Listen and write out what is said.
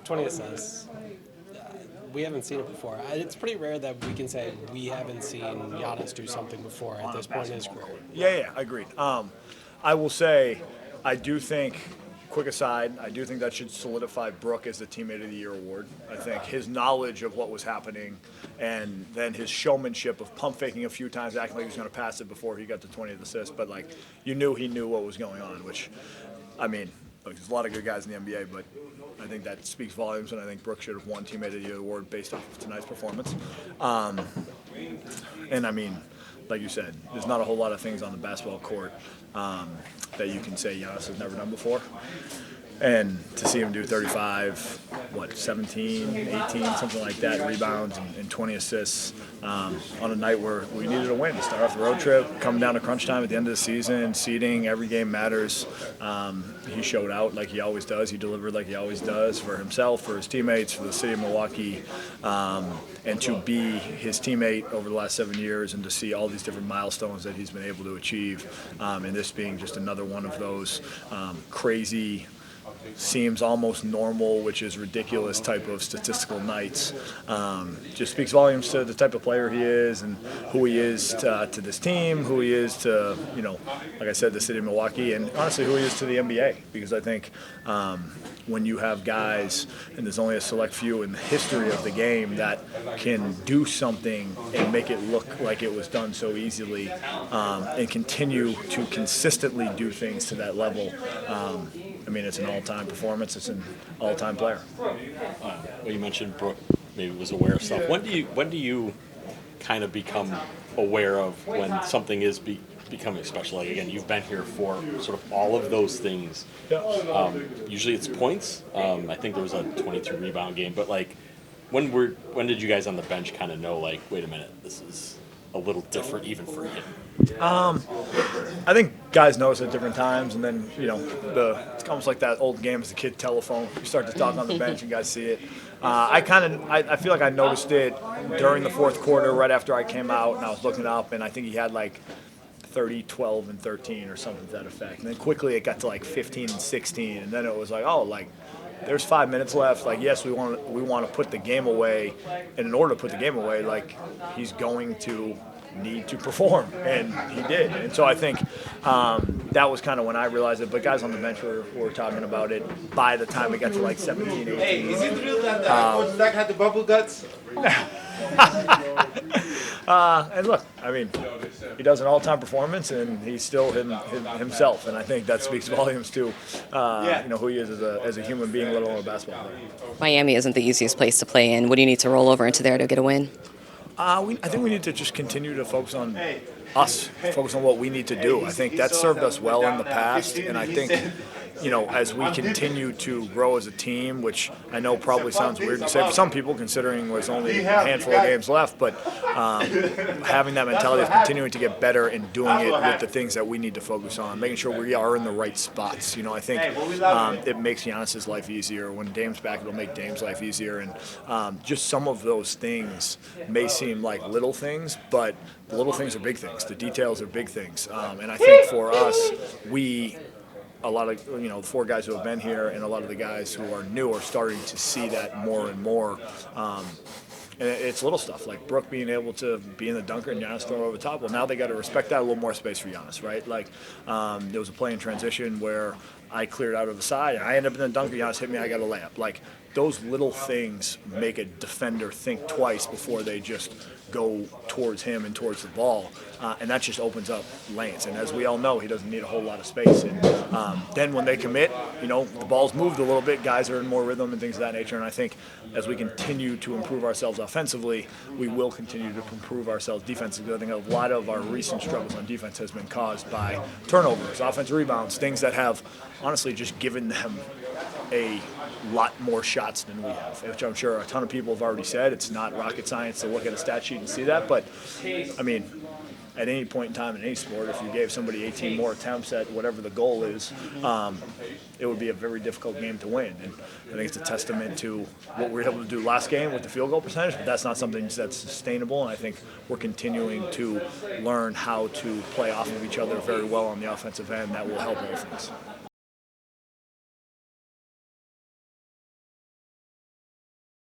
20 assists. We haven't seen it before. It's pretty rare that we can say we haven't seen Giannis do something before at this point in his career. Yeah, agreed. I will say, I do think, quick aside, I do think that should solidify Brook as the Teammate of the Year award. I think his knowledge of what was happening and then his showmanship of pump faking a few times, acting like he was going to pass it before he got the 20th assist, but like you knew he knew what was going on, which, I mean, look, there's a lot of good guys in the NBA, but I think that speaks volumes, and I think Brook should have won Teammate of the Year award based off of tonight's performance. And I mean, like you said, there's not a whole lot of things on the basketball court that you can say Giannis has never done before. And to see him do 35, 17, 18, something like that, rebounds and 20 assists on a night where we needed a win. Start off the road trip, come down to crunch time at the end of the season, seeding, every game matters. He showed out like he always does. He delivered like he always does for himself, for his teammates, for the city of Milwaukee, and to be his teammate over the last 7 years and to see all these different milestones that he's been able to achieve, and this being just another one of those crazy, seems almost normal, which is ridiculous type of statistical nights. Just speaks volumes to the type of player he is and who he is to this team, who he is to, like I said, the city of Milwaukee, and honestly who he is to the NBA. Because I think when you have guys, and there's only a select few in the history of the game that can do something and make it look like it was done so easily, and continue to consistently do things to that level, I mean, it's an all-time performance. It's an all-time player. Well, you mentioned Brook maybe was aware of stuff. When do you kind of become aware of when something is becoming special? Like, again, you've been here for sort of all of those things. Yeah. Usually it's points. I think there was a 23 rebound game. But, like, when did you guys on the bench kind of know, like, wait a minute, this is a little different even for him? I think guys notice at different times, and then it's almost like that old game as a kid telephone. You start to talk on the bench, and guys see it. I feel like I noticed it during the fourth quarter, right after I came out, and I was looking up, and I think he had like 30, 12, and 13 or something to that effect. And then quickly it got to like 15 and 16, and then it was like, oh, like, there's 5 minutes left. Like, yes, we want to put the game away, and in order to put the game away, like, he's going to need to perform, and he did. And so I think that was kind of when I realized it. But guys on the bench were talking about it by the time it got to like 17, 18. Hey, is it real that Coach Zach had the bubble guts? And look, I mean, he does an all-time performance, and he's still himself. And I think that speaks volumes to who he is as a human being, let alone a basketball player. Miami isn't the easiest place to play in. What do you need to roll over into there to get a win? I think we need to just continue to focus on us, focus on what we need to do. I think that served us well in the past, and I think, as we continue to grow as a team, which I know probably sounds weird to say for some people, considering there's only a handful of games left, but having that mentality of continuing to get better and doing it with the things that we need to focus on, making sure we are in the right spots. I think it makes Giannis's life easier. When Dame's back, it'll make Dame's life easier, and just some of those things may seem like little things, but the little things are big things. The details are big things, and I think for us, a lot of the four guys who have been here and a lot of the guys who are new are starting to see that more and more. And it's little stuff like Brook being able to be in the dunker and Giannis throwing over the top. Well, now they got to respect that, a little more space for Giannis, right? Like there was a play in transition where I cleared out of the side and I ended up in the dunker. Giannis hit me. I got a layup. Like those little things make a defender think twice before they just go towards him and towards the ball, and that just opens up lanes. And as we all know, he doesn't need a whole lot of space. And then when they commit, the ball's moved a little bit. Guys are in more rhythm and things of that nature. And I think as we continue to improve ourselves offensively, we will continue to improve ourselves defensively. I think a lot of our recent struggles on defense has been caused by turnovers, offensive rebounds, things that have honestly just given them a lot more shots than we have, which I'm sure a ton of people have already said. It's not rocket science to look at a stat sheet and see that, but I mean, at any point in time in any sport, if you gave somebody 18 more attempts at whatever the goal is, it would be a very difficult game to win. And I think it's a testament to what we were able to do last game with the field goal percentage, but that's not something that's sustainable, and I think we're continuing to learn how to play off of each other very well on the offensive end. That will help all things.